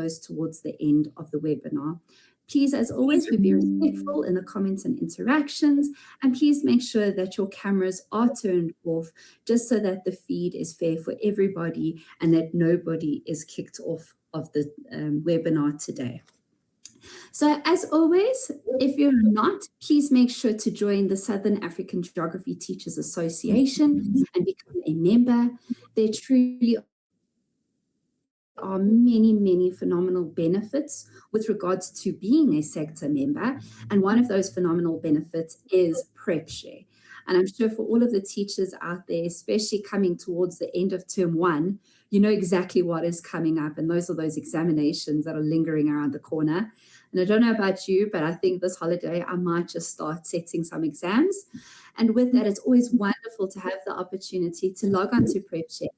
close towards the end of the webinar. Please, as always, we be respectful in the comments and interactions, and please make sure that your cameras are turned off just so that the feed is fair for everybody and that nobody is kicked off of the webinar today. So as always, if you're not, please make sure to join the Southern African Geography Teachers Association and become a member. There truly are many, many phenomenal benefits with regards to being a sector member. And one of those phenomenal benefits is PrepShare. And I'm sure for all of the teachers out there, especially coming towards the end of term 1, you know exactly what is coming up. And those are those examinations that are lingering around the corner. And I don't know about you, but I think this holiday I might just start setting some exams. And with that, it's always wonderful to have the opportunity to log on to PrepShare,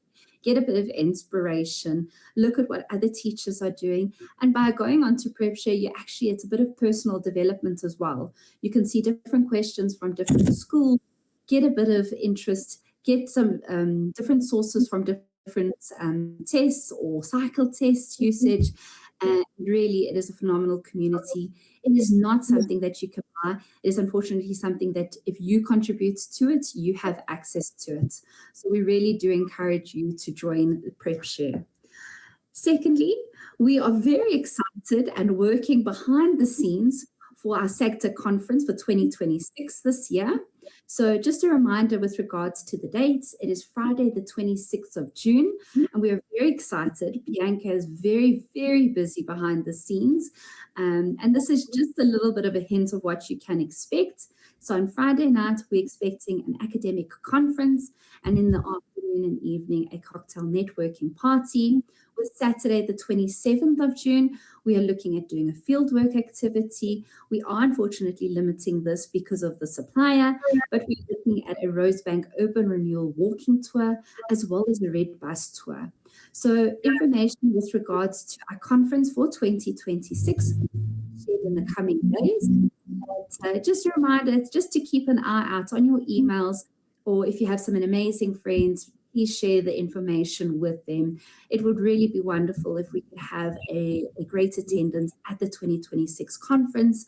get a bit of inspiration, look at what other teachers are doing. And by going on to PrepShare, it's a bit of personal development as well. You can see different questions from different schools, get a bit of interest, get some different sources from different tests or cycle test usage. And really, it is a phenomenal community. It is not something that you can buy. It is unfortunately something that if you contribute to it, you have access to it. So we really do encourage you to join PrepShare. Secondly, we are very excited and working behind the scenes for our sector conference for 2026 this year. So just a reminder with regards to the dates, it is Friday the 26th of June, and we are very excited. Bianca is very, very busy behind the scenes, and this is just a little bit of a hint of what you can expect. So on Friday night, we're expecting an academic conference, and in the afternoon and evening, a cocktail networking party. With Saturday, the 27th of June, we are looking at doing a fieldwork activity. We are unfortunately limiting this because of the supplier, but we're looking at a Rosebank Urban Renewal walking tour, as well as a Red Bus tour. So information with regards to our conference for 2026 shared in the coming days. But, just a reminder, just to keep an eye out on your emails, or if you have some amazing friends, please share the information with them. It would really be wonderful if we could have a great attendance at the 2026 conference.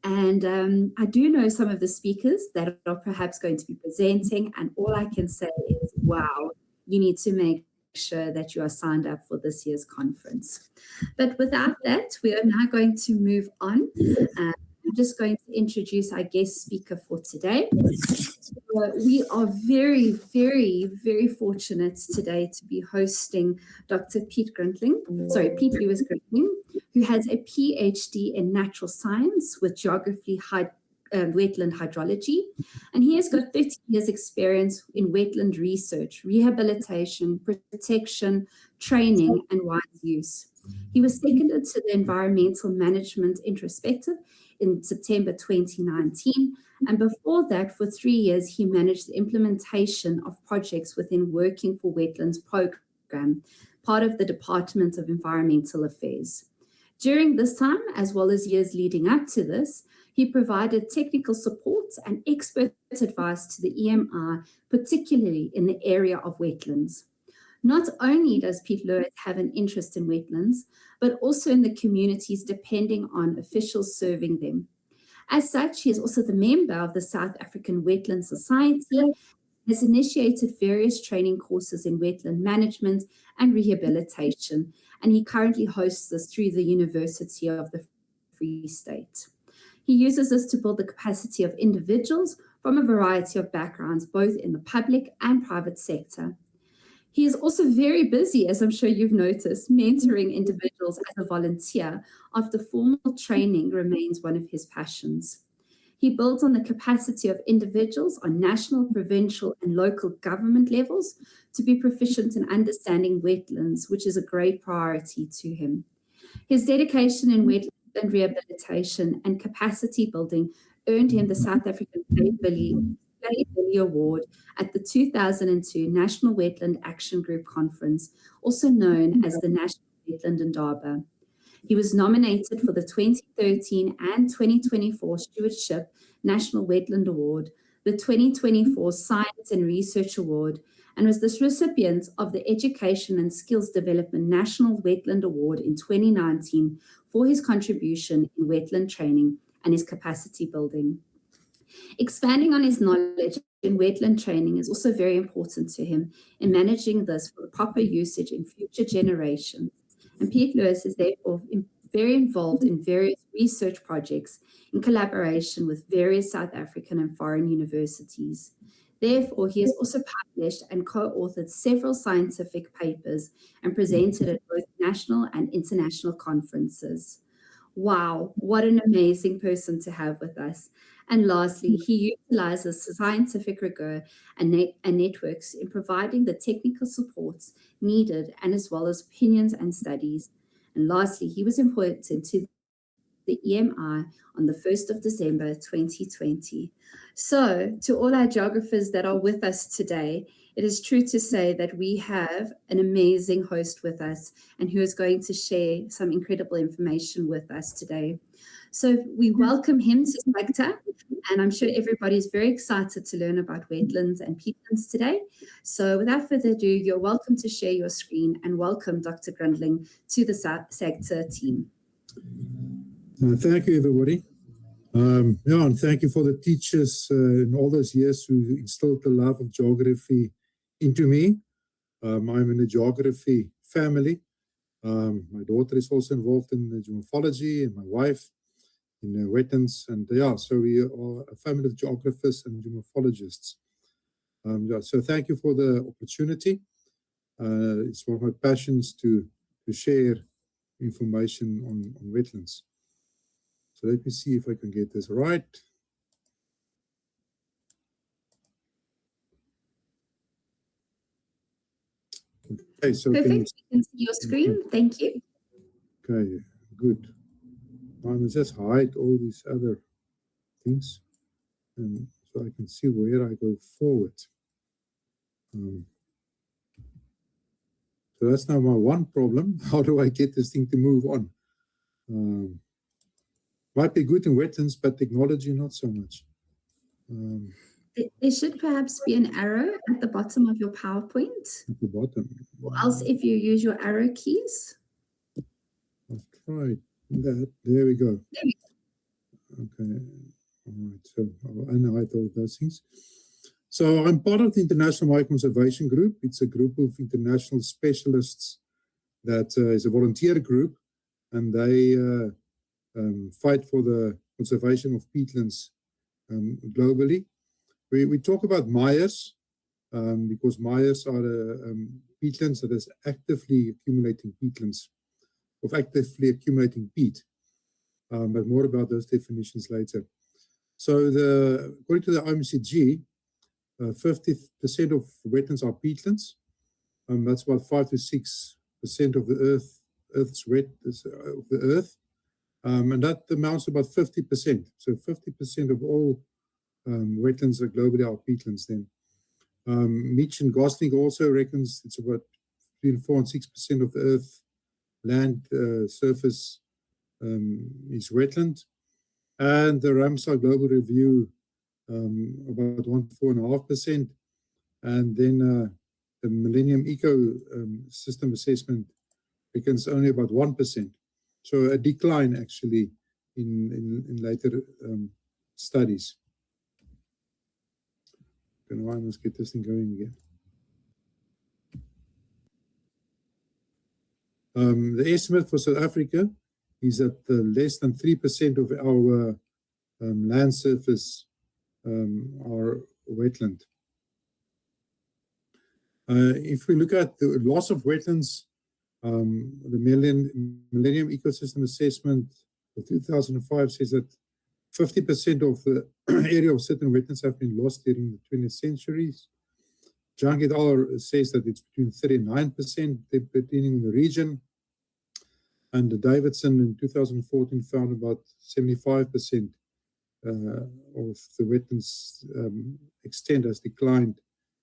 And I do know some of the speakers that are perhaps going to be presenting, and all I can say is, wow, you need to make sure that you are signed up for this year's conference. But without that, we are now going to move on. I'm just going to introduce our guest speaker for today. We are very, very, very fortunate today to be hosting Dr. Pete Lewis Grintling, who has a PhD in natural science with geography, wetland hydrology. And he has got 30 years experience in wetland research, rehabilitation, protection, training, and wise use. He was seconded to the Environmental Management Introspective in September 2019. And before that, for 3 years, he managed the implementation of projects within Working for Wetlands program, part of the Department of Environmental Affairs. During this time, as well as years leading up to this, he provided technical support and expert advice to the EMI, particularly in the area of wetlands. Not only does Pete Lewis have an interest in wetlands, but also in the communities depending on officials serving them. As such, he is also the member of the South African Wetland Society, has initiated various training courses in wetland management and rehabilitation, and he currently hosts this through the University of the Free State. He uses this to build the capacity of individuals from a variety of backgrounds, both in the public and private sector. He is also very busy, as I'm sure you've noticed, mentoring individuals as a volunteer after formal training remains one of his passions. He builds on the capacity of individuals on national, provincial, and local government levels to be proficient in understanding wetlands, which is a great priority to him. His dedication in wetland rehabilitation and capacity building earned him the South African Bay Billy Award at the 2002 National Wetland Action Group Conference, also known as the National Wetland Indaba. He was nominated for the 2013 and 2024 Stewardship National Wetland Award, the 2024 Science and Research Award, and was the recipient of the Education and Skills Development National Wetland Award in 2019 for his contribution in wetland training and his capacity building. Expanding on his knowledge in wetland training is also very important to him in managing this for the proper usage in future generations. And Piet Louws is therefore very involved in various research projects in collaboration with various South African and foreign universities. Therefore, he has also published and co-authored several scientific papers and presented at both national and international conferences. Wow, what an amazing person to have with us. And lastly, he utilizes scientific rigor and networks in providing the technical supports needed, and as well as opinions and studies. And lastly, he was appointed to the EMI on the 1st of December 2020. So, to all our geographers that are with us today, it is true to say that we have an amazing host with us and who is going to share some incredible information with us today. So we welcome him to SAGTA, and I'm sure everybody's very excited to learn about wetlands and peatlands today. So without further ado, you're welcome to share your screen, and welcome Dr. Grundling to the SAGTA team. Thank you, everybody. And thank you for the teachers in all those years who instilled the love of geography into me. I'm in a geography family. My daughter is also involved in geomorphology, and my wife in wetlands. And so we are a family of geographers and geomorphologists. So thank you for the opportunity. It's one of my passions to share information on wetlands. So let me see if I can get this right. Okay, so perfect. You can see your screen. Thank you. Okay, good. I must just hide all these other things, and so I can see where I go forward. So that's now my one problem. How do I get this thing to move on? Might be good in wetlands, but technology not so much. There should perhaps be an arrow at the bottom of your PowerPoint. At the bottom. Or else if you use your arrow keys. I've tried that. There we go. There we go. Okay. All right. So I know I thought those things. So I'm part of the International Mine Conservation Group. It's a group of international specialists that is a volunteer group, and they fight for the conservation of peatlands globally. We talk about mires because mires are peatlands that is actively accumulating peatlands, of actively accumulating peat. But more about those definitions later. So according to the IMCG, 50% of wetlands are peatlands. That's about 5 to 6% of the Earth's of the Earth. And that amounts to about 50%. So 50% of all wetlands are globally are peatlands then. Mitch and Gosling also reckons it's about between 4 and 6% of the Earth land surface is wetland. And the Ramsar Global Review about 1 to 4.5%. And then the Millennium Eco System Assessment reckons only about 1%. So a decline actually in later studies. I must get this thing going again. The estimate for South Africa is that less than 3% of our land surface are wetland. If we look at the loss of wetlands, the Millennium Ecosystem Assessment of 2005 says that 50% of the area of certain wetlands have been lost during the 20th centuries. Junket et says that it's between 39% depending on the region. And Davidson in 2014 found about 75% of the wetlands extent has declined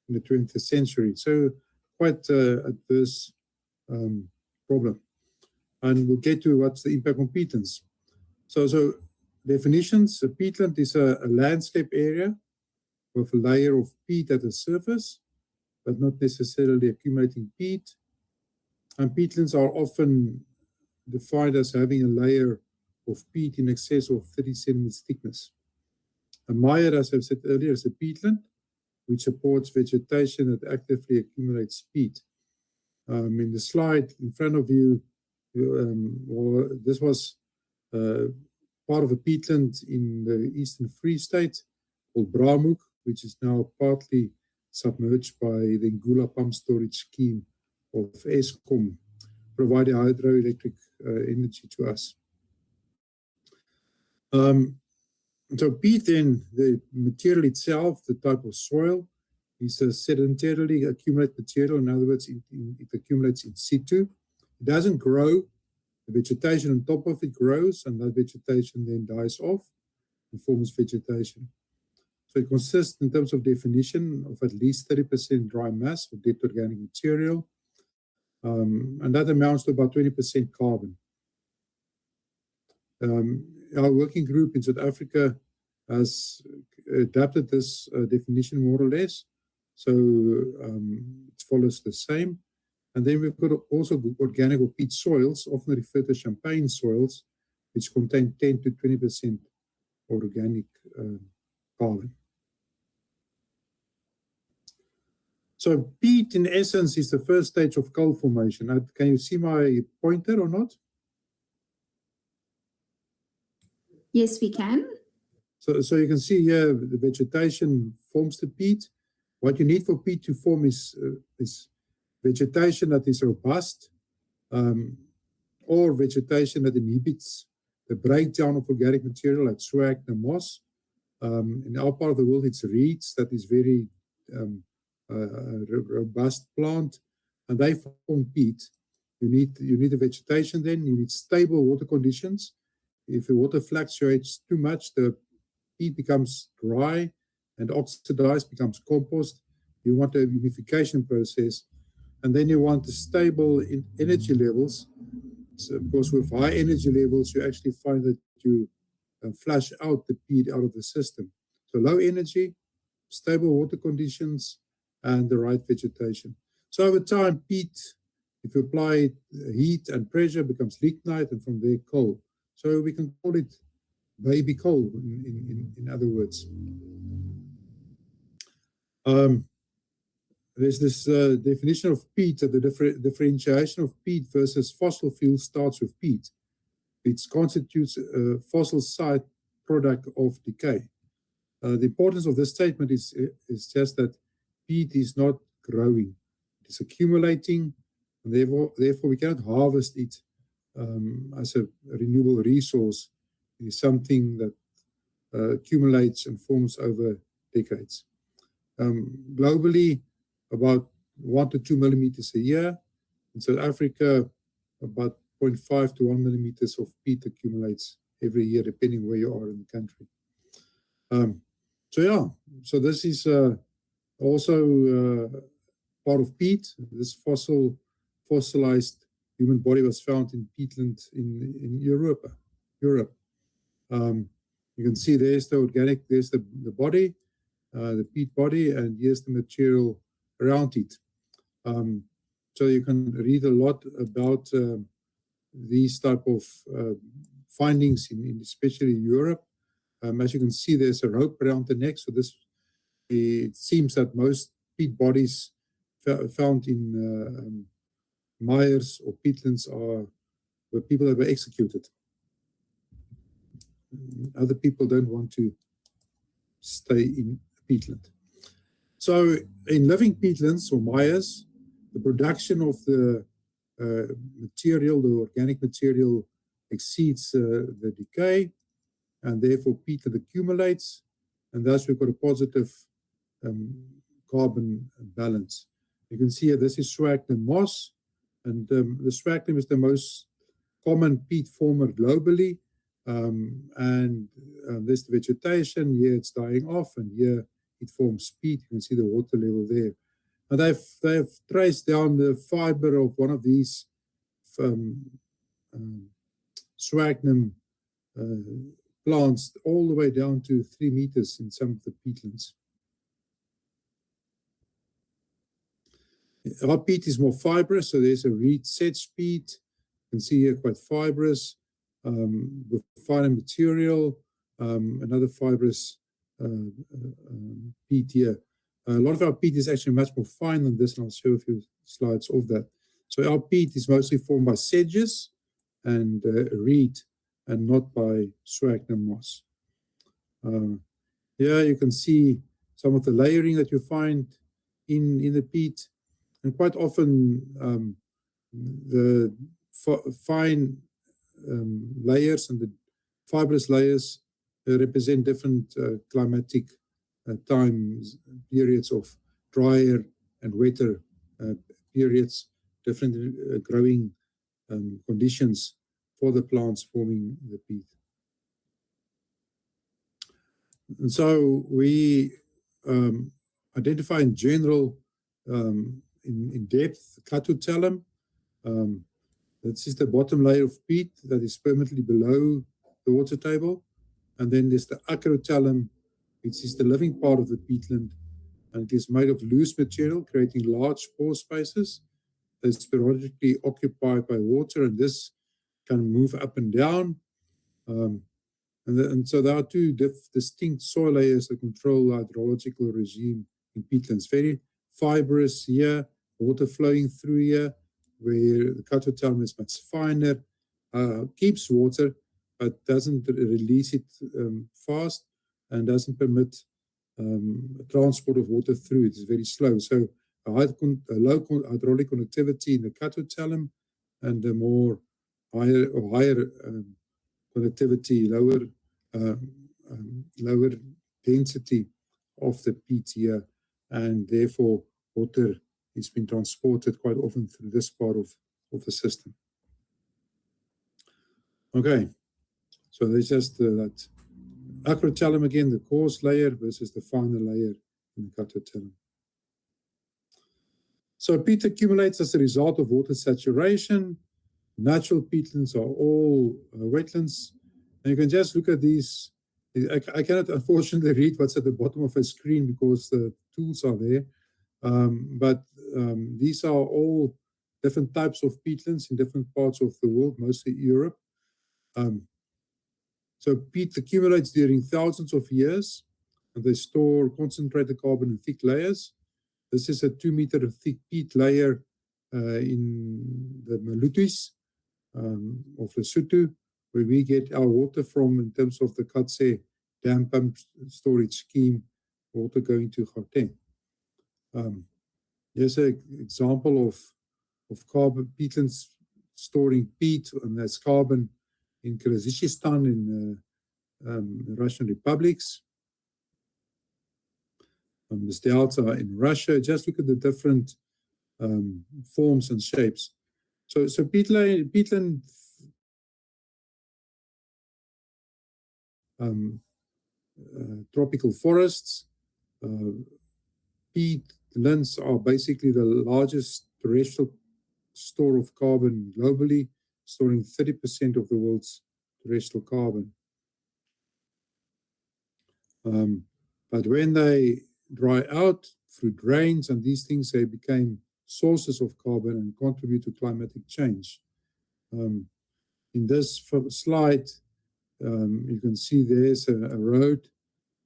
in the 20th century. So quite adverse problem. And we'll get to what's the impact on peatlands. So definitions: a peatland is a landscape area with a layer of peat at the surface but not necessarily accumulating peat. And peatlands are often defined as having a layer of peat in excess of 30 centimeters thickness. A mire, as I've said earlier, is a peatland which supports vegetation that actively accumulates peat. In the slide in front of you, this was part of a peatland in the Eastern Free State called Braamhoek, which is now partly submerged by the Ngula pump storage scheme of Eskom, providing hydroelectric energy to us. So peat, then, the material itself, the type of soil, is a sedimentarily accumulated material. In other words, it accumulates in situ. It doesn't grow. The vegetation on top of it grows, and that vegetation then dies off and forms vegetation. So it consists, in terms of definition, of at least 30% dry mass of dead organic material, and that amounts to about 20% carbon. Our working group in South Africa has adapted this definition more or less, so it follows the same. And then we've got also organic or peat soils, often referred to champagne soils, which contain 10 to 20% organic carbon. So peat, in essence, is the first stage of coal formation. Now, can you see my pointer or not? Yes, we can. So you can see here the vegetation forms the peat. What you need for peat to form is vegetation that is robust, or vegetation that inhibits the breakdown of organic material like swag and moss. In our part of the world, it's reeds that is very robust plant, and they form peat. You need the vegetation. Then you need stable water conditions. If the water fluctuates too much, the peat becomes dry and oxidized, becomes compost. You want a humidification process, and then you want the stable energy levels. So, because with high energy levels, you actually find that you flush out the peat out of the system. So low energy, stable water conditions, and the right vegetation. So over time, peat, if you apply heat and pressure, becomes lignite, and from there coal. So we can call it baby coal, in other words. There's this definition of peat, that the differentiation of peat versus fossil fuels starts with peat. It constitutes a fossil side product of decay. The importance of this statement is just that peat is not growing. It is accumulating, and therefore we cannot harvest it as a renewable resource. It is something that accumulates and forms over decades. Globally, about 1 to 2 millimeters a year. In South Africa, about 0.5 to 1 millimeters of peat accumulates every year, depending where you are in the country. So this is also part of peat. This fossilized human body was found in peatland in Europe. You can see there's the organic, there's the body, the peat body, and here's the material around it. So you can read a lot about these type of findings in especially Europe. As you can see, there's a rope around the neck. So it seems that most peat bodies found in mires or peatlands are where people that were executed. Other people don't want to stay in peatland. So in living peatlands or mires, the production of the material, the organic material, exceeds the decay, and therefore peat accumulates, and thus we've got a positive carbon balance. You can see here, this is sphagnum moss, and the sphagnum is the most common peat former globally, and there's the vegetation. Here it's dying off, and here it forms peat. You can see the water level there. And they've traced down the fiber of one of these sphagnum plants all the way down to 3 meters in some of the peatlands. Our peat is more fibrous, so there's a reed sedge peat. You can see here quite fibrous, with finer material, another fibrous peat here. A lot of our peat is actually much more fine than this, and I'll show a few slides of that. So our peat is mostly formed by sedges and reed, and not by sphagnum moss. Here you can see some of the layering that you find in the peat, and quite often the fine layers and the fibrous layers represent different climatic times, periods of drier and wetter periods, different growing conditions for the plants forming the peat. And so we identify in general, in depth, catotellum. This is the bottom layer of peat that is permanently below the water table. And then there's the acrotellum, which is the living part of the peatland. And it is made of loose material, creating large pore spaces that's periodically occupied by water. And this can move up and down. And so there are two distinct soil layers that control the hydrological regime in peatlands. Very fibrous here, water flowing through here, where the catotellum is much finer, keeps water, but doesn't release it fast and doesn't permit transport of water through. It's very slow. So a low hydraulic conductivity in the catotellum, and a more higher conductivity, lower density of the peat here, and therefore water is being transported quite often through this part of the system. Okay, so there's just that acrotellum again, the coarse layer versus the finer layer in the catotellum. So peat accumulates as a result of water saturation. Natural peatlands are all wetlands. And you can just look at these. I cannot unfortunately read what's at the bottom of a screen because the tools are there. But these are all different types of peatlands in different parts of the world, mostly Europe. So peat accumulates during thousands of years, and they store concentrated carbon in thick layers. This is a 2-meter thick peat layer in the Malutis of Lesotho, where we get our water from in terms of the Katse dam pump storage scheme, water going to Gauteng. Here's an example of carbon peatlands storing peat, and that's carbon in Kyrgyzstan in the Russian republics. This delta in Russia. Just look at the different forms and shapes. So peatland tropical forests. Peatlands are basically the largest terrestrial store of carbon globally, storing 30% of the world's terrestrial carbon. But when they dry out through drains and these things, they became sources of carbon and contribute to climatic change. In this slide, you can see there's a road.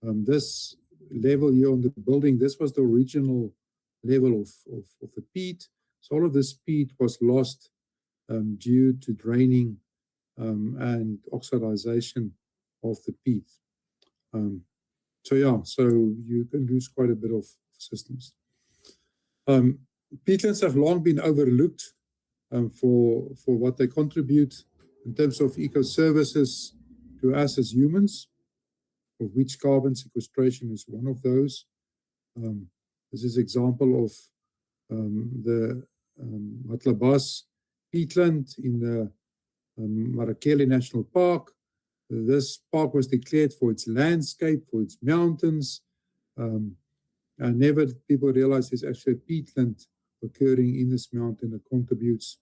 This level here on the building, this was the original level of the peat. So all of this peat was lost due to draining and oxidization of the peat. So you can lose quite a bit of systems. Peatlands have long been overlooked for what they contribute in terms of eco-services to us as humans, of which carbon sequestration is one of those. This is an example of the Matlabas peatland in the Marakele National Park. This park was declared for its landscape, for its mountains, and never did people realize there's actually a peatland occurring in this mountain that contributes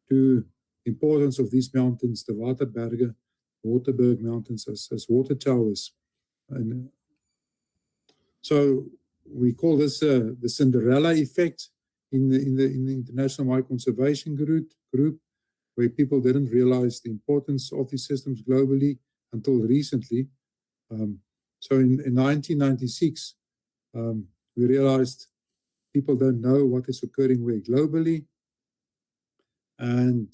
to the importance of these mountains, the Waterberg Mountains, as water towers. And so we call this the Cinderella effect in the International Wildlife Conservation Group, where people didn't realize the importance of these systems globally until recently. So in 1996, we realized people don't know what is occurring where globally, and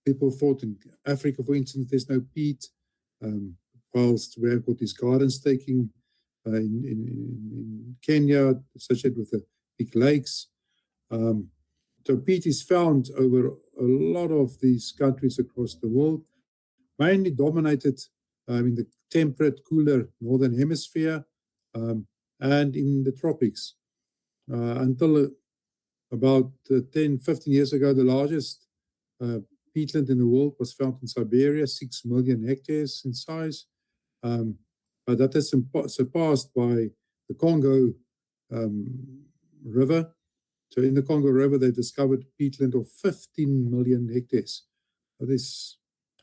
people thought in Africa, for instance, there's no peat, whilst we have got these gardens taking in Kenya, associated with the big lakes. So peat is found over a lot of these countries across the world, mainly dominated in the temperate, cooler northern hemisphere and in the tropics. Until about 10, 15 years ago, the largest peatland in the world was found in Siberia, 6 million hectares in size. But that is surpassed by the Congo River. So in the Congo River, they discovered peatland of 15 million hectares. That is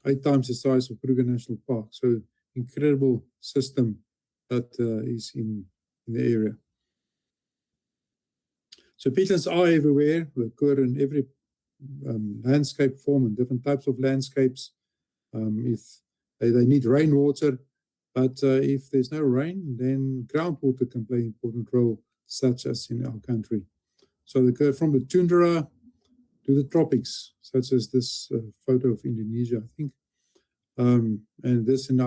8 times the size of Kruger National Park. So incredible system that is in the area. So peatlands are everywhere. They occur in every landscape form and different types of landscapes. If they need rainwater, but if there's no rain, then groundwater can play an important role, such as in our country. So they go from the tundra to the tropics, such as this photo of Indonesia, I think. And this in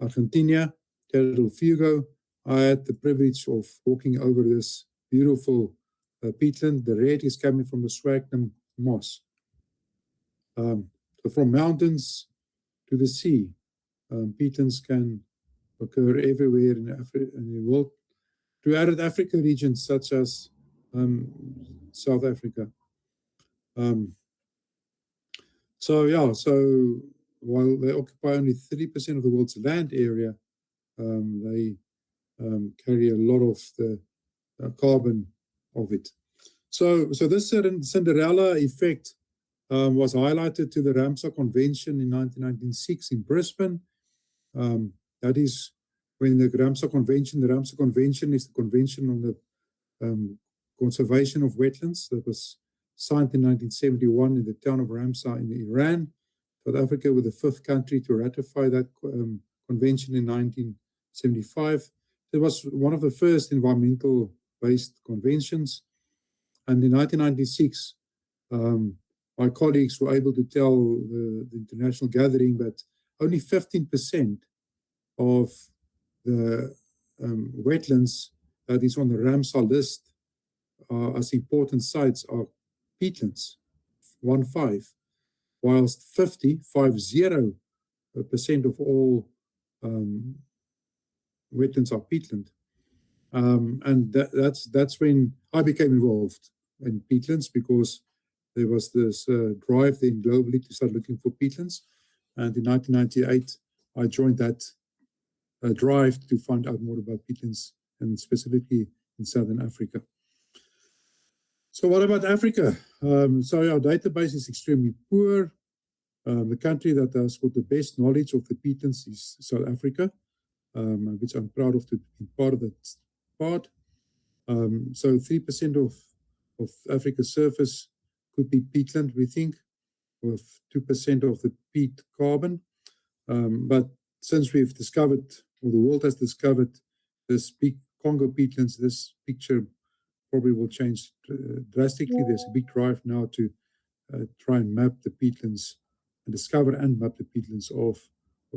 Argentina, Terra del Fuego. I had the privilege of walking over this beautiful peatland. The red is coming from the sphagnum moss. So from mountains to the sea, peatlands can occur everywhere in the world. To arid Africa regions such as South Africa. So while they occupy only 3% of the world's land area, they carry a lot of the carbon of it. So this Cinderella effect was highlighted to the Ramsar Convention in 1996 in Brisbane. That is when the Ramsar Convention is the convention on the conservation of wetlands that was signed in 1971 in the town of Ramsar in Iran. South Africa was the 5th country to ratify that convention in 1975. It was one of the first environmental-based conventions. And in 1996, my colleagues were able to tell the international gathering that only 15% of the wetlands that is on the Ramsar list as important sites are peatlands, 15, whilst 50% of all wetlands are peatland. And that's when I became involved in peatlands, because there was this drive then globally to start looking for peatlands. And in 1998, I joined that drive to find out more about peatlands, and specifically in Southern Africa. So what about Africa? So our database is extremely poor. The country that has got the best knowledge of the peatlands is South Africa, which I'm proud of to be part of that part. So 3% of Africa's surface could be peatland, we think, with 2% of the peat carbon. But since we've discovered, or the world has discovered, this big Congo peatlands, this picture probably will change drastically. There's a big drive now to try and map the peatlands and discover and map the peatlands of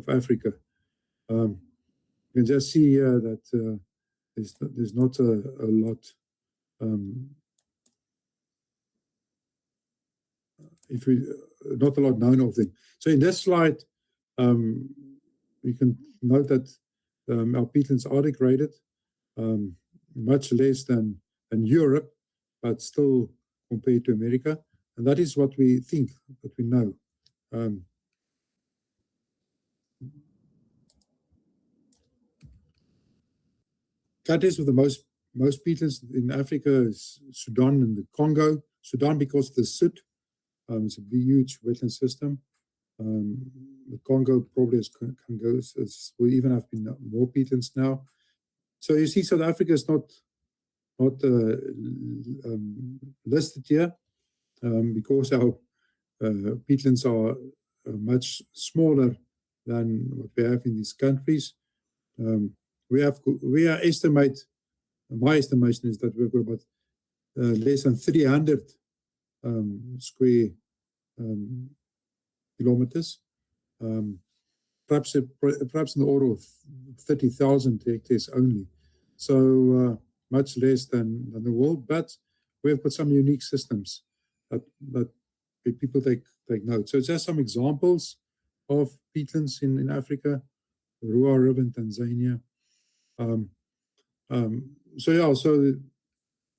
Africa. You can just see here that there's not a lot. Not a lot known of them. So in this slide, we can note that our peatlands are degraded, much less than Europe, but still compared to America. And that is what we think, what we know. Countries with the most peatlands in Africa is Sudan and the Congo. Sudan because of the soot. It's a huge wetland system. The Congo probably will even have been more peatlands now. So you see, South Africa is not not listed here because our peatlands are much smaller than what we have in these countries. We estimate, my estimation is that we've got about less than 300 square kilometers, perhaps in the order of 30,000 hectares only. So much less than the world, but we've got some unique systems that people take note. So just some examples of peatlands in Africa, the Ruaha River in Tanzania. So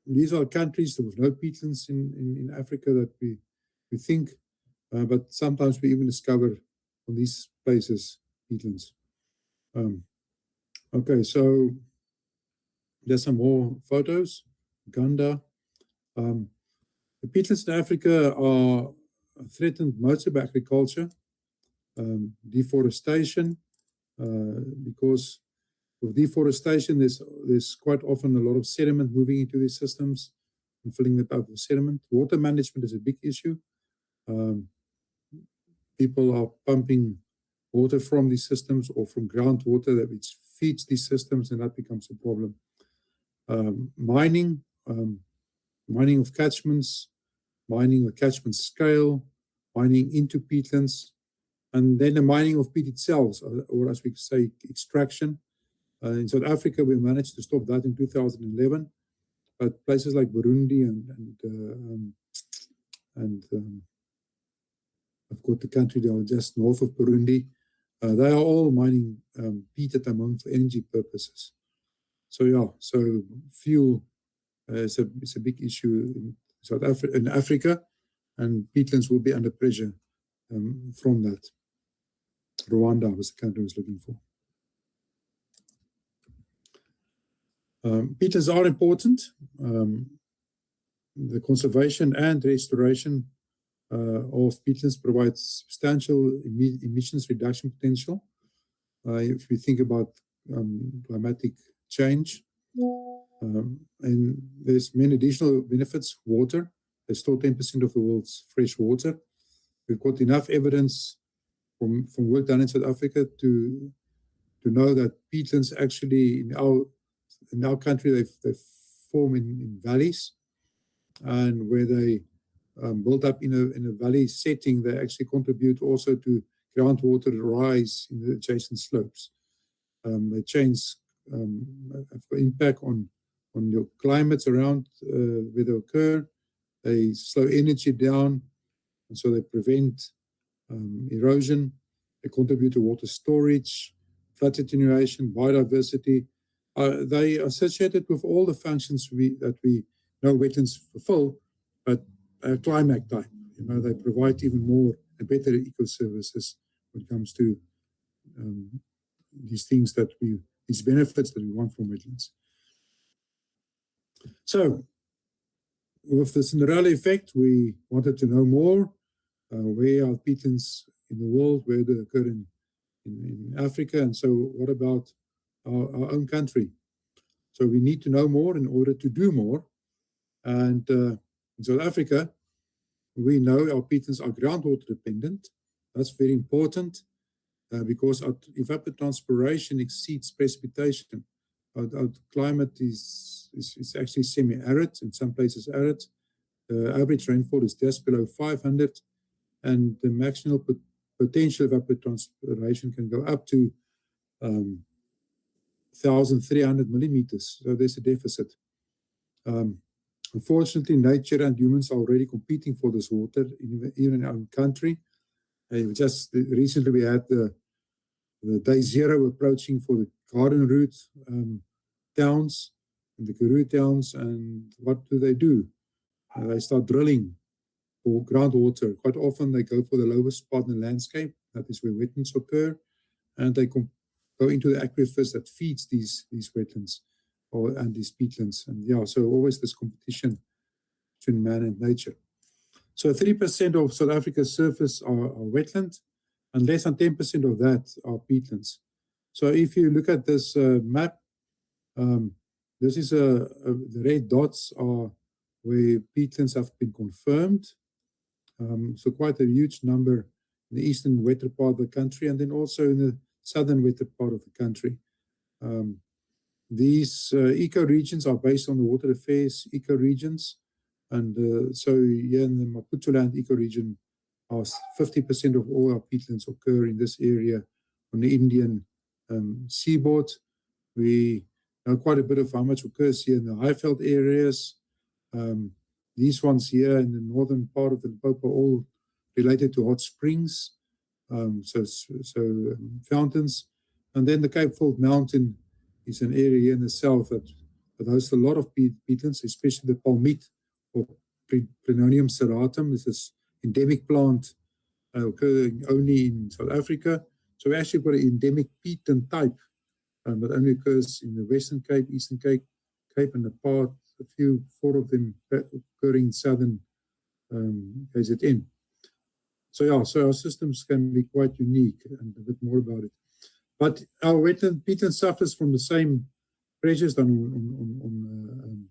these are countries with no peatlands in Africa that we think, but sometimes we even discover on these places peatlands. Okay, so there's some more photos. Uganda. The peatlands in Africa are threatened mostly by agriculture, deforestation, because with deforestation, there's quite often a lot of sediment moving into these systems and filling them up with sediment. Water management is a big issue. People are pumping water from these systems or from groundwater which feeds these systems, and that becomes a problem. Mining of catchments, mining of catchment scale, mining into peatlands, and then the mining of peat itself, or as we say, extraction. In South Africa, we managed to stop that in 2011, but places like Burundi and I've got the country that are just north of Burundi, they are all mining peat at the moment for energy purposes. So fuel is a big issue in Africa, and peatlands will be under pressure from that. Rwanda was the country I was looking for. Peatlands are important. The conservation and restoration of peatlands provides substantial emissions reduction potential. If we think about climatic change, and there's many additional benefits. Water, they store 10% of the world's fresh water. We've got enough evidence from work done in South Africa to know that peatlands actually in our country they form in valleys, and where they build up in a valley setting, they actually contribute also to groundwater rise in the adjacent slopes. They change, have impact on your climates around where they occur. They slow energy down, and so they prevent erosion. They contribute to water storage, flood attenuation, biodiversity. They are associated with all the functions that we know wetlands fulfill, but climate type. They provide even more and better eco-services when it comes to these things these benefits that we want from wetlands. So, with the Cinderella effect, we wanted to know more. Where are peatlands in the world? Where they occur in Africa? And so, what about our own country? So, we need to know more in order to do more. And in South Africa, we know our peatlands are groundwater dependent. That's very important because if evapotranspiration exceeds precipitation, our climate is actually semi-arid, in some places arid. The average rainfall is just below 500, and the maximum potential evapotranspiration can go up to 1,300 millimeters. So there's a deficit. Unfortunately, nature and humans are already competing for this water, even in our own country. Just recently, we had the day zero approaching for the garden route towns and the Karoo towns, and what do? They start drilling for groundwater. Quite often, they go for the lowest spot in the landscape. That is where wetlands occur, and they go into the aquifers that feeds these wetlands and these peatlands. And so always this competition between man and nature. So 3% of South Africa's surface are wetland, and less than 10% of that are peatlands. So if you look at this map, This is the red dots are where peatlands have been confirmed. So quite a huge number in the eastern wetter part of the country, and then also in the southern wetter part of the country. These ecoregions are based on the Water Affairs ecoregions, and so here in the Maputoland ecoregion, 50% of all our peatlands occur in this area on the Indian seaboard. We know quite a bit of how much occurs here in the Highveld areas. These ones here in the northern part of the Limpopo are all related to hot springs, fountains. And then the Cape Fold Mountain is an area here in the south that hosts a lot of peatlands, especially the palmite or Plinonium serratum. This is endemic plant occurring only in South Africa. So we actually got an endemic peatland type that only occurs in the Western Cape, Eastern Cape, and four of them occurring in southern KZN. So yeah, so our systems can be quite unique, and a bit more about it. But our peatland suffers from the same pressures than on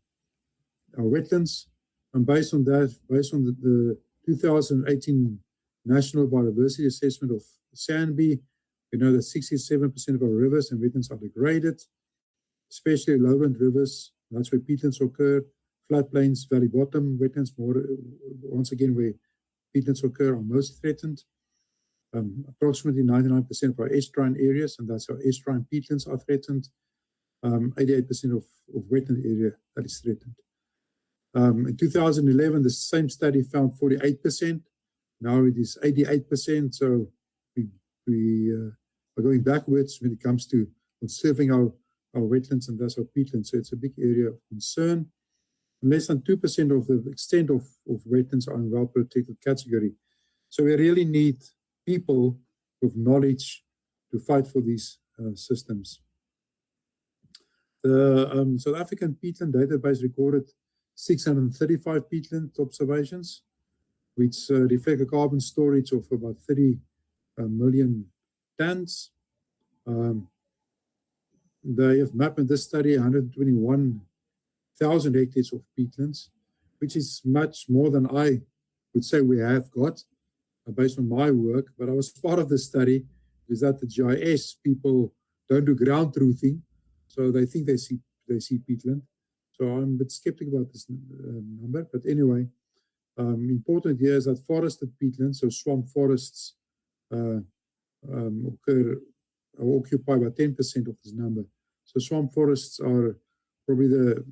our wetlands, and based on the 2018 National Biodiversity Assessment of SANBI, we know that 67% of our rivers and wetlands are degraded, especially lowland rivers. That's where peatlands occur. Floodplains, valley bottom wetlands, once again, where peatlands occur, are most threatened. Approximately 99% of our estuarine areas, and that's our estuarine peatlands, are threatened. 88% of wetland area that is threatened. In 2011, the same study found 48%. Now it is 88%. So we are going backwards when it comes to conserving our wetlands and thus our peatlands. So it's a big area of concern. And less than 2% of the extent of wetlands are in well-protected category. So we really need people with knowledge to fight for these systems. The South African peatland database recorded 635 peatland observations, which reflect a carbon storage of about 30 million tons. They have mapped in this study 121,000 hectares of peatlands, which is much more than I would say we have got based on my work. But I was part of the study is that the GIS people don't do ground truthing, so they think they see peatland. So I'm a bit skeptical about this number. But anyway, important here is that forested peatlands, so swamp forests, occupy about 10% of this number. So swamp forests are probably the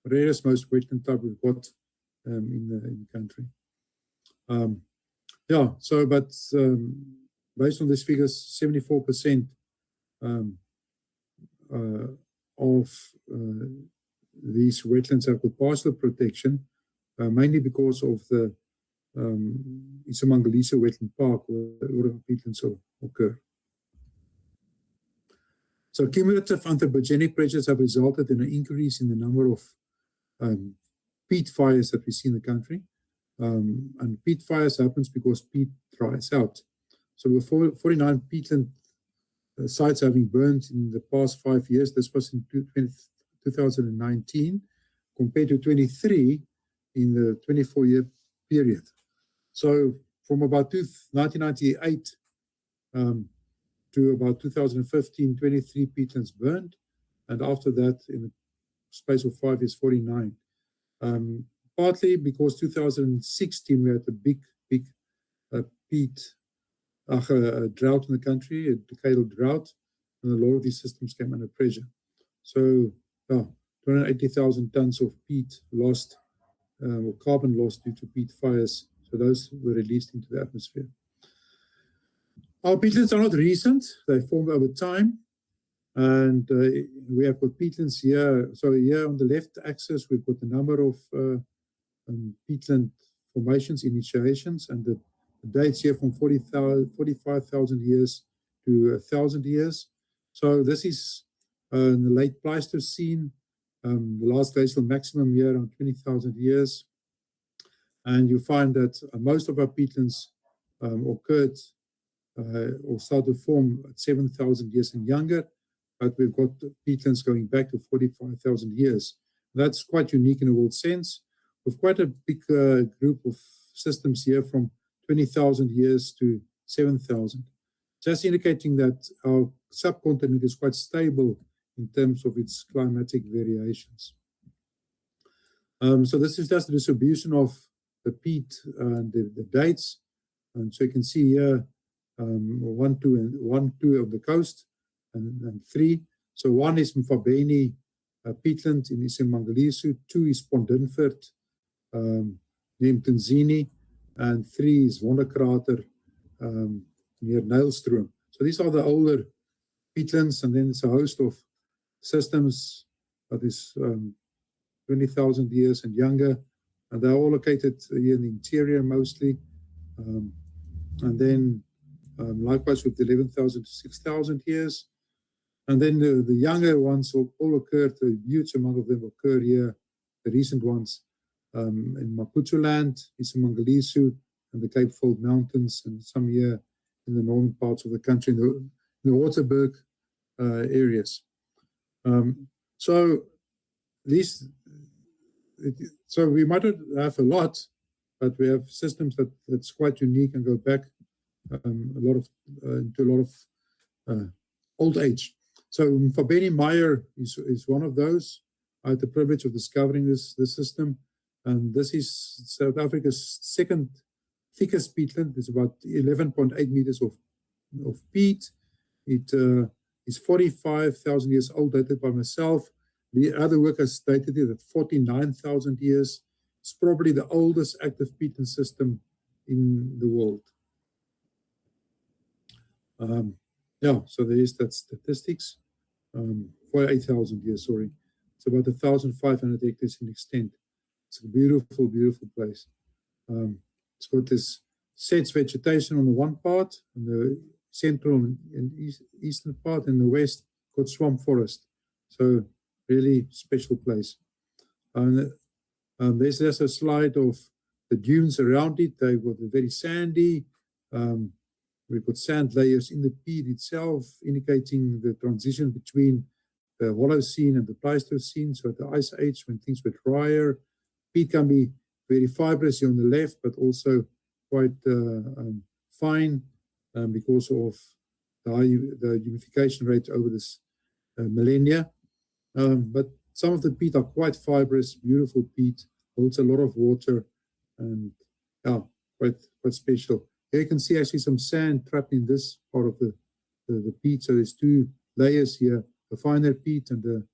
rarest, most wetland type we've got in the country. Based on these figures, 74% of these wetlands have got partial protection, mainly because of the Isimangaliso Wetland Park, where a lot of peatlands occur. So cumulative anthropogenic pressures have resulted in an increase in the number of peat fires that we see in the country. And peat fires happens because peat dries out. So with 49 peatland sites having burned in the past 5 years, this was in 2019, compared to 23 in the 24-year period. So from about 1998 to about 2015, 23 peatlands burned, and after that, in the space of 5 years, 49. Partly because 2016 we had a big peat drought in the country, a decadal drought, and a lot of these systems came under pressure. So 280,000 tons of peat lost, or carbon lost due to peat fires. So those were released into the atmosphere. Our peatlands are not recent, they formed over time. And we have got peatlands here. So here on the left axis, we've got the number of peatland formations, initiations, and the dates here from 45,000 years to 1,000 years. So this is in the late Pleistocene, the last glacial maximum here around 20,000 years. And you find that most of our peatlands occurred or started to form at 7,000 years and younger. but we've got peatlands going back to 45,000 years. That's quite unique in a world sense. We've quite a big group of systems here from 20,000 years to 7,000, just indicating that our subcontinent is quite stable in terms of its climatic variations. So this is just the distribution of the peat and the dates. And so you can see here 1, 2 of the coast, and 3. So 1 is Mfabeni peatland in Mangalisu, 2 is Pondinford near Mtunzini, and 3 is Wonderkrater near Nylstroom. So these are the older peatlands, and then it's a host of systems that is 20,000 years and younger, and they're all located here in the interior mostly. And then likewise with 11,000 to 6,000 years. And then the younger ones all occurred, a huge amount of them occur here, the recent ones in Maputoland, Isimangalisu, and the Cape Fold Mountains, and some here in the northern parts of the country, in the Waterberg areas. So we might not have a lot, but we have systems that's quite unique and go back into a lot of old age. So Mfabeni Meyer is one of those. I had the privilege of discovering this system, and this is South Africa's second thickest peatland. It's about 11.8 meters of peat. It is 45,000 years old, dated by myself. The other work has dated it at 49,000 years. It's probably the oldest active peatland system in the world. So there is that statistics for 8,000 years, sorry. It's about 1,500 hectares in extent. It's a beautiful, beautiful place. It's got this sedge vegetation on the one part, and the central and eastern part, and the west got swamp forest. So really special place. And there's just a slide of the dunes around it. They were very sandy. We've got sand layers in the peat itself, indicating the transition between the Holocene and the Pleistocene. So at the Ice Age, when things were drier, peat can be very fibrous here on the left, but also quite fine because of the humidification rate over this millennia. But some of the peat are quite fibrous, beautiful peat, holds a lot of water, and quite special. Here you can see actually some sand trapped in this part of the peat. So there's 2 layers here, the finer peat and the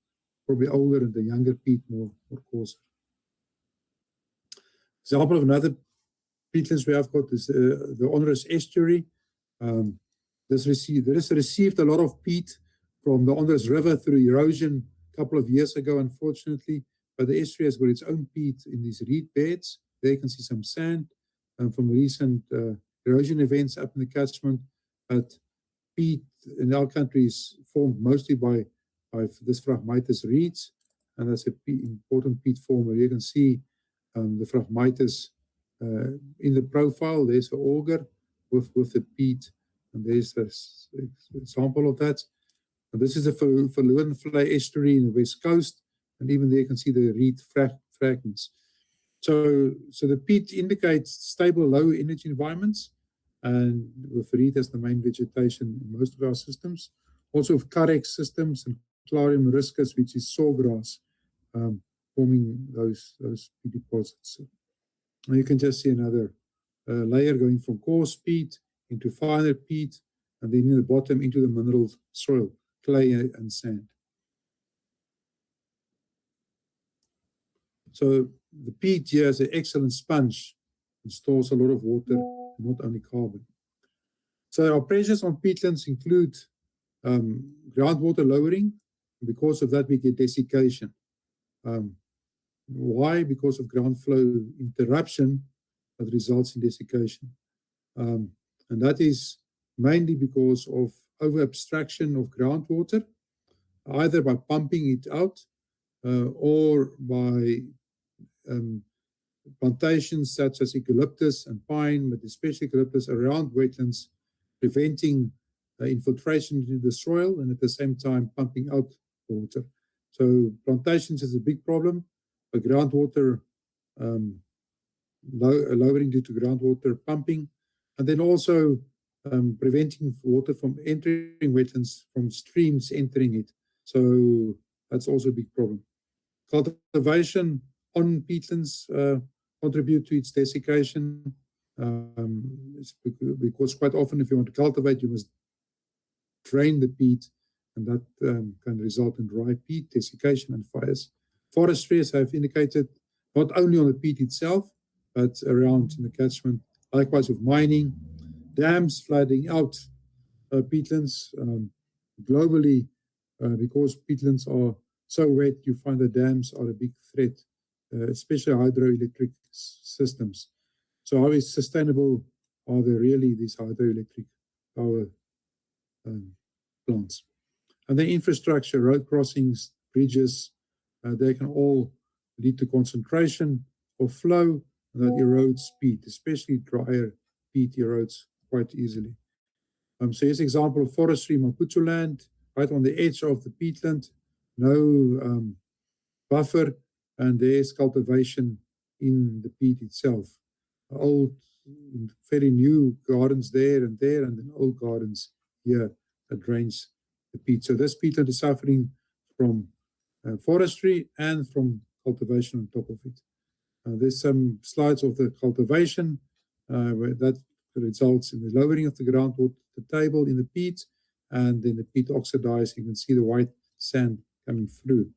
probably older and the younger peat, more coarser. Example of another peatlands we have got is the Onrus Estuary. This received a lot of peat from the Onrus River through erosion a couple of years ago, unfortunately, but the estuary has got its own peat in these reed beds. There you can see some sand from recent erosion events up in the catchment. But peat in our country is formed mostly by this Phragmites reeds, and that's an important peat former. You can see the Phragmites in the profile. There's an auger with the peat, and there's this example of that. And this is the Verlorenvlei estuary in the west coast, and even there you can see the reed fragments. So the peat indicates stable, low energy environments, and with reed as the main vegetation in most of our systems. Also with Carex systems and Clarium riscus, which is sawgrass, forming those peat deposits. And you can just see another layer going from coarse peat into finer peat, and then in the bottom into the mineral soil, clay and sand. So the peat here is an excellent sponge and stores a lot of water, not only carbon. So our pressures on peatlands include groundwater lowering. Because of that, we get desiccation. Why? Because of ground flow interruption that results in desiccation. And that is mainly because of over-abstraction of groundwater, either by pumping it out or by plantations such as eucalyptus and pine, but especially eucalyptus around wetlands, preventing infiltration into the soil and at the same time pumping out water. So plantations is a big problem, but groundwater lowering due to groundwater pumping, and then also preventing water from entering wetlands from streams entering it. So that's also a big problem. Cultivation on peatlands contribute to its desiccation because quite often if you want to cultivate, you must drain the peat, and that can result in dry peat, desiccation, and fires. Forestry, as I've indicated, not only on the peat itself, but around in the catchment. Likewise with mining, dams flooding out peatlands globally because peatlands are so wet. You find that dams are a big threat, especially hydroelectric systems. So how sustainable are they really, these hydroelectric power plants? And then infrastructure, road crossings, bridges, they can all lead to concentration of flow, and that erodes peat, especially drier peat erodes quite easily. So here's an example of forestry, Maputo land, right on the edge of the peatland, no buffer, and there's cultivation in the peat itself. Old, very new gardens there, and then old gardens here that drains the peat. So this peatland is suffering from forestry and from cultivation on top of it. There's some slides of the cultivation where that results in the lowering of the groundwater table in the peat, and then the peat oxidizing. You can see the white sand coming through.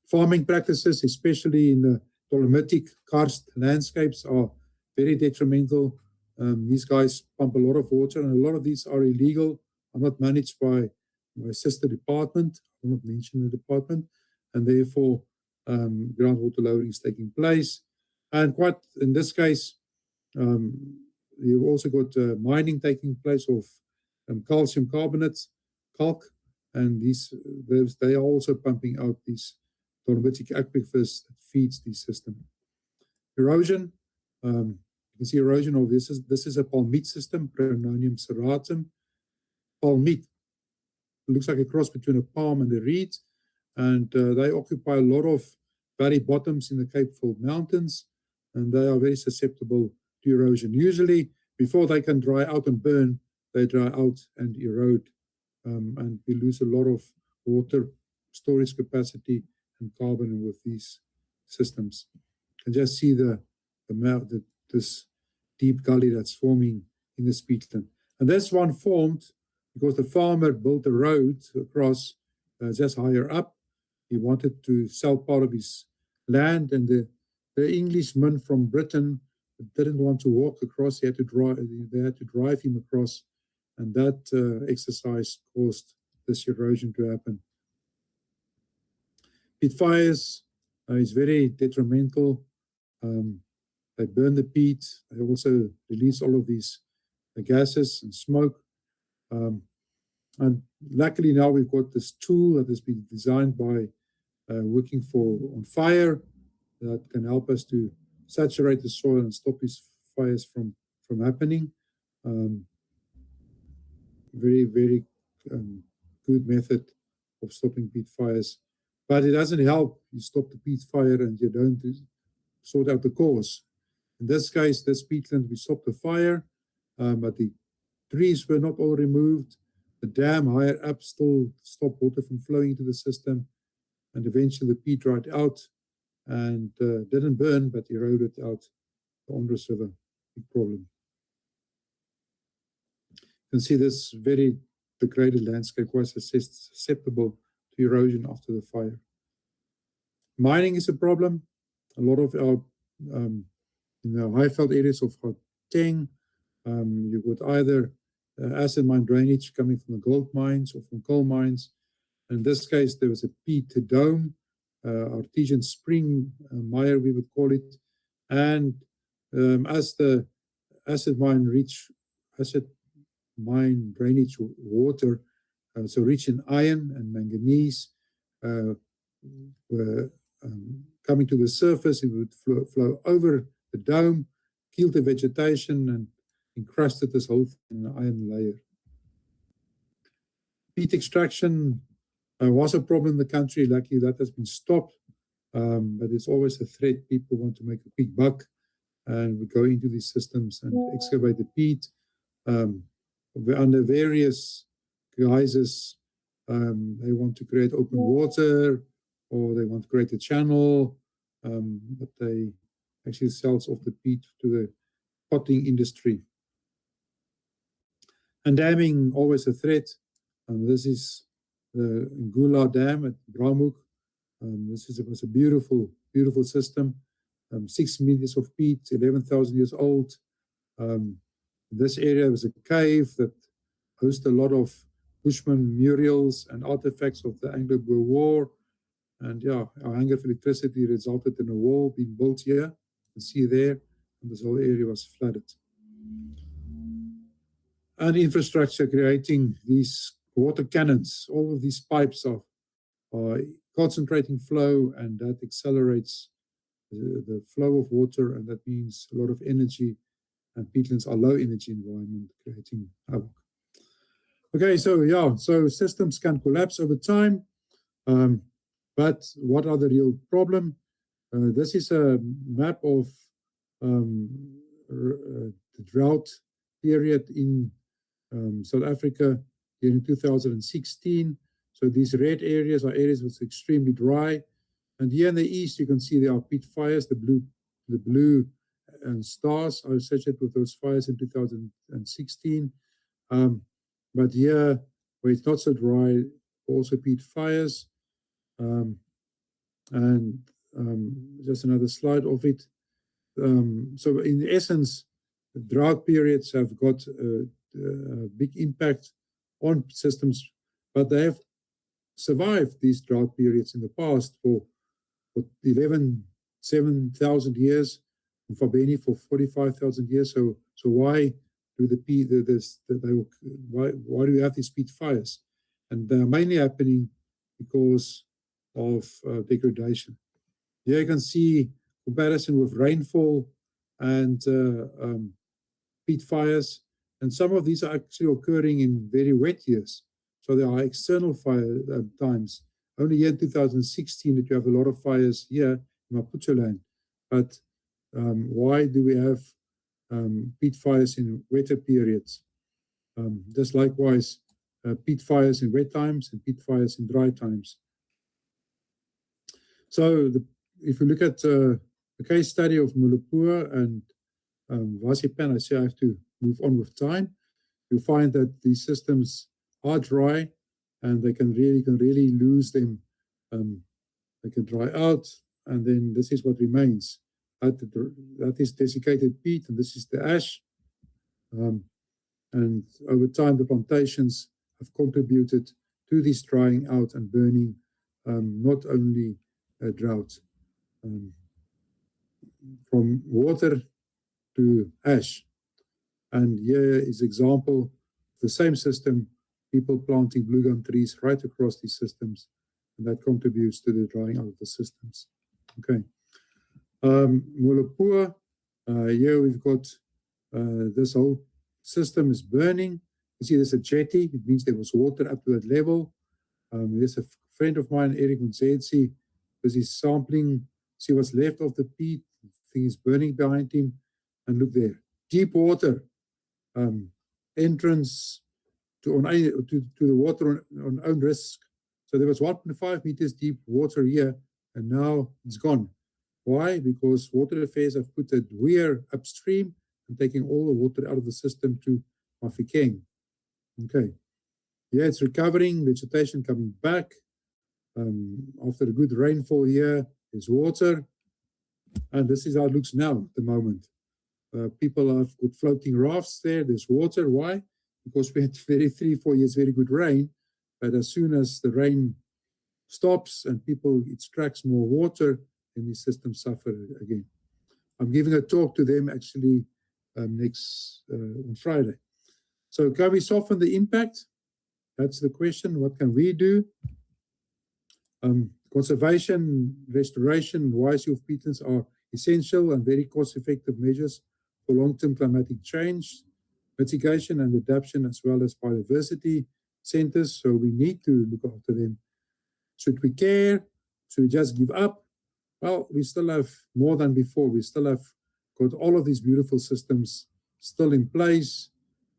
Farming practices, especially in the dolomitic karst landscapes, are very detrimental. These guys pump a lot of water, and a lot of these are illegal, are not managed by my sister department. I will not mention the department, and therefore groundwater lowering is taking place. And quite in this case, you've also got mining taking place of calcium carbonate, calc, and they are also pumping out these dolomitic aquifers that feeds the system. Erosion, you can see erosion of this is a palmite system, Prunonium serratum. Palmite looks like a cross between a palm and a reed, and they occupy a lot of valley bottoms in the Cape Fold Mountains, and they are very susceptible to erosion. Usually, before they can dry out and burn, they dry out and erode, and we lose a lot of water storage capacity and carbon with these systems. You can just see this deep gully that's forming in this peatland. And this one formed because the farmer built a road across just higher up. He wanted to sell part of his land, and the Englishman from Britain didn't want to walk across. They had to drive him across, and that exercise caused this erosion to happen. Peat fires is very detrimental. They burn the peat. They also release all of these gases and smoke. And luckily now we've got this tool that has been designed by Working on Fire that can help us to saturate the soil and stop these fires from happening. Very, very good method of stopping peat fires. But it doesn't help you stop the peat fire and you don't sort out the cause. In this case, this peatland, we stopped the fire, but the trees were not all removed. The dam higher up still stopped water from flowing into the system, and eventually the peat dried out and didn't burn, but eroded out the Onrus River. Big problem. You can see this very degraded landscape was susceptible to erosion after the fire. Mining is a problem. A lot of our in the Highveld areas of Gauteng, you've got either acid mine drainage coming from the gold mines or from coal mines. In this case, there was a peat dome, artesian spring mire, we would call it. And as the acid mine drainage water, so rich in iron and manganese, were coming to the surface. It would flow over the dome, killed the vegetation, and encrusted this whole thing in an iron layer. Peat extraction was a problem in the country. Luckily, that has been stopped. But it's always a threat. People want to make a quick buck and we go into these systems and excavate the peat under various guises. They want to create open water or they want to create a channel, but they actually sells off the peat to the potting industry. And damming, always a threat. This is the Ngula Dam at Bramhoek. This was a beautiful, beautiful system. 6 meters of peat, 11,000 years old. This area was a cave that hosted a lot of Bushman murals and artifacts of the Anglo-Boer War. And yeah, our hunger for electricity resulted in a wall being built here. You can see there, and this whole area was flooded. And infrastructure creating these water cannons. All of these pipes are concentrating flow, and that accelerates the flow of water, and that means a lot of energy, and peatlands are low energy environment, creating havoc. Okay, so systems can collapse over time, but what are the real problem? This is a map of the drought period in South Africa during 2016. So these red areas are areas that's extremely dry. And here in the east, you can see there are peat fires. The blue stars are associated with those fires in 2016. But here, where it's not so dry, also peat fires. Just another slide of it. So in essence, the drought periods have got a big impact on systems, but they have survived these drought periods in the past for 7,000 years, and for Beni for 45,000 years. So why do why do we have these peat fires? And they're mainly happening because of degradation. Here you can see comparison with rainfall and peat fires, and some of these are actually occurring in very wet years. So there are external fire times. Only here in 2016 that you have a lot of fires here in Maputo land. But why do we have peat fires in wetter periods? Just likewise, peat fires in wet times and peat fires in dry times. So if you look at the case study of Molopua and Wasipan, I say I have to move on with time. You find that these systems are dry and they can really lose them. They can dry out, and then this is what remains. That is desiccated peat, and this is the ash. And over time, the plantations have contributed to this drying out and burning, not only drought, from water to ash. And here is an example of the same system, people planting blue gum trees right across these systems, and that contributes to the drying out of the systems. Okay. Molopua, here we've got this whole system is burning. You see there's a jetty, it means there was water up to that level. There's a friend of mine, Eric Mutsetsi, because he's sampling, see what's left of the peat, the thing is burning behind him, and look there, deep water, entrance to the water on own risk. So there was 1.5 meters deep water here, and now it's gone. Why? Because Water Affairs have put a weir upstream and taking all the water out of the system to Mafikeng. Okay. Yeah, it's recovering, vegetation coming back. After a good rainfall here, there's water. And this is how it looks now at the moment. People have got floating rafts there. There's water. Why? Because we had 3-4 years very good rain. But as soon as the rain stops and people extracts more water, then these systems suffer again. I'm giving a talk to them actually next on Friday. So can we soften the impact? That's the question. What can we do? Conservation, restoration, wise use of peatlands are essential and very cost-effective measures for long-term climatic change, mitigation and adaptation, as well as biodiversity. centers, so we need to look after them. Should we care? Should we just give up? Well, we still have more than before. We still have got all of these beautiful systems still in place,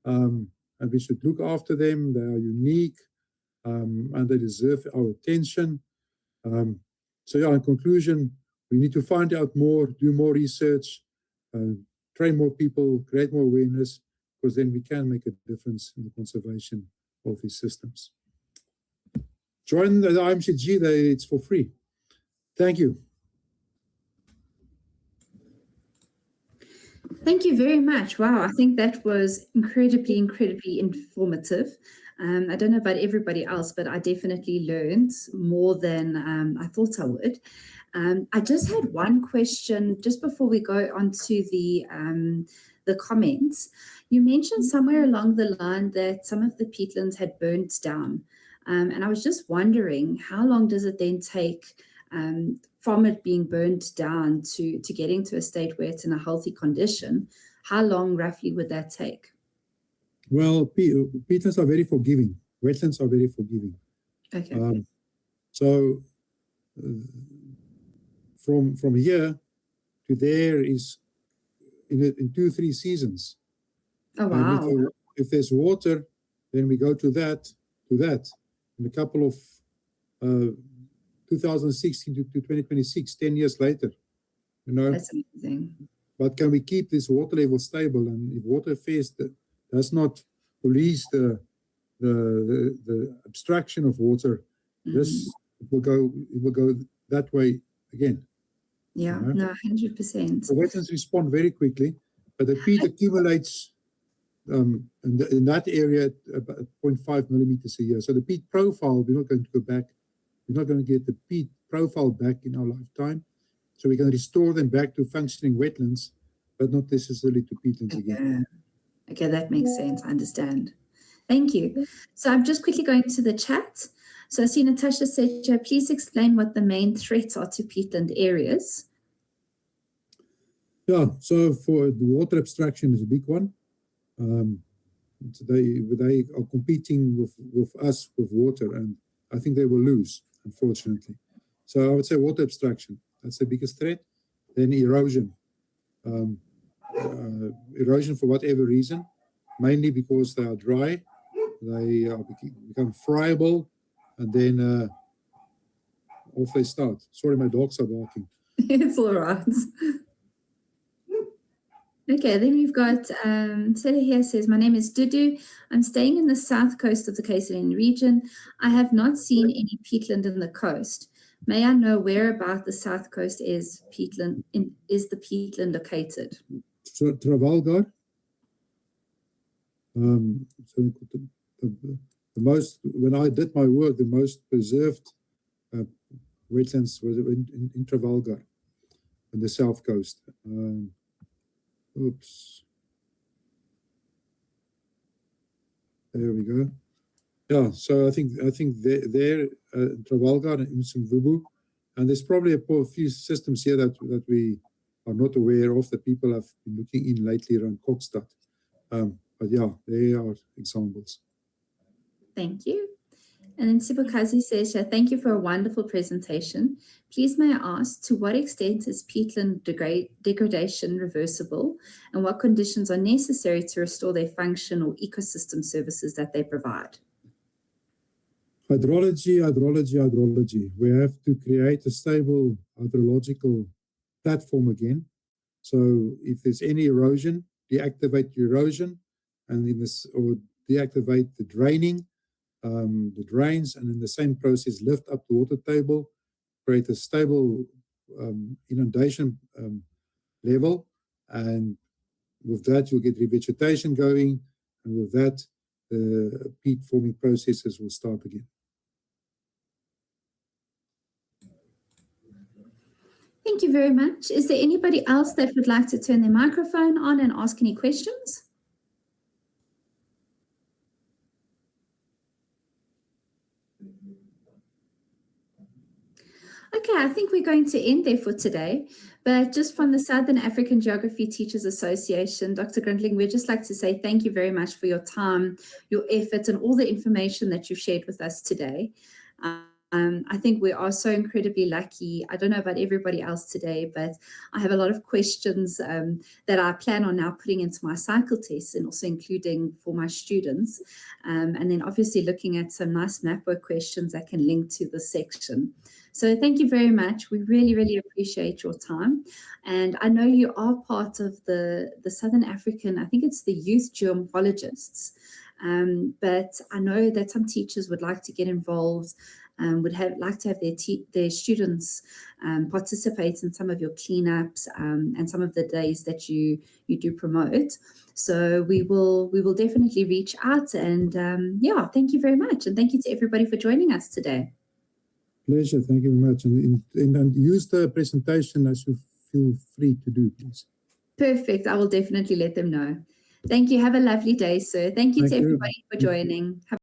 and we should look after them. They are unique, and they deserve our attention. So yeah, in conclusion, we need to find out more, do more research, train more people, create more awareness, because then we can make a difference in the conservation of these systems. Join the IMCG, it's for free. Thank you. Thank you very much. Wow, I think that was incredibly informative. I don't know about everybody else, but I definitely learned more than I thought I would. I just had one question just before we go on to the comments. You mentioned somewhere along the line that some of the peatlands had burnt down. And I was just wondering, how long does it then take from it being burnt down to getting to a state where it's in a healthy condition? How long roughly would that take? Well, peatlands are very forgiving. Wetlands are very forgiving. Okay. So from here to there is in 2-3 seasons. Oh, wow. If there's water, then we go to that in a couple of 2016 to 2026, 10 years later. That's amazing. But can we keep this water level stable? And if water affairs does not police the abstraction of water, this will go that way again. Yeah, no, 100%. The wetlands respond very quickly, but the peat accumulates in that area at about 0.5 millimeters a year. So the peat profile, we're not going to go back. We're not going to get the peat profile back in our lifetime. So we can restore them back to functioning wetlands, but not necessarily to peatlands again. Okay, that makes sense. I understand. Thank you. So I'm just quickly going to the chat. So I see Natasha said, please explain what the main threats are to peatland areas. Yeah, so for the water abstraction is a big one. They are competing with us with water, and I think they will lose, unfortunately. So I would say water abstraction, that's the biggest threat. Then erosion. Erosion for whatever reason, mainly because they are dry, they become friable, and then off they start. Sorry, my dogs are barking. It's all right. Okay, then we've got Sela here says, my name is Dudu. I'm staying in the south coast of the KZN region. I have not seen any peatland in the coast. May I know where about the south coast is the peatland located? So Trafalgar. So the most, when I did my work, the most preserved wetlands was in Trafalgar, on the south coast. Oops. There we go. Yeah, so I think there Trafalgar and Msimvubu, and there's probably a few systems here that we are not aware of that people have been looking in lately around Kokstad. But yeah, they are examples. Thank you. And then Sibukazi says, thank you for a wonderful presentation. Please may I ask, to what extent is peatland degradation reversible, and what conditions are necessary to restore their function or ecosystem services that they provide? Hydrology. We have to create a stable hydrological platform again. So if there's any erosion, deactivate the erosion, and or deactivate the draining, the drains, and in the same process lift up the water table, create a stable inundation level, and with that you'll get revegetation going, and with that the peat forming processes will start again. Thank you very much. Is there anybody else that would like to turn their microphone on and ask any questions? Okay, I think we're going to end there for today. But just from the Southern African Geography Teachers Association, Dr. Grundling, we'd just like to say thank you very much for your time, your effort, and all the information that you've shared with us today. I think we are so incredibly lucky. I don't know about everybody else today, but I have a lot of questions that I plan on now putting into my cycle tests and also including for my students. And then obviously looking at some nice MapWork questions that can link to this section. So thank you very much. We really, really appreciate your time. And I know you are part of the Southern African, I think it's the Youth Geomorphologists. But I know that some teachers would like to get involved, would like to have their students participate in some of your cleanups and some of the days that you do promote. So we will definitely reach out, and thank you very much, and thank you to everybody for joining us today. Pleasure. Thank you very much. And use the presentation as you feel free to do, please. Perfect. I will definitely let them know. Thank you. Have a lovely day, sir. Thank you to everybody for joining.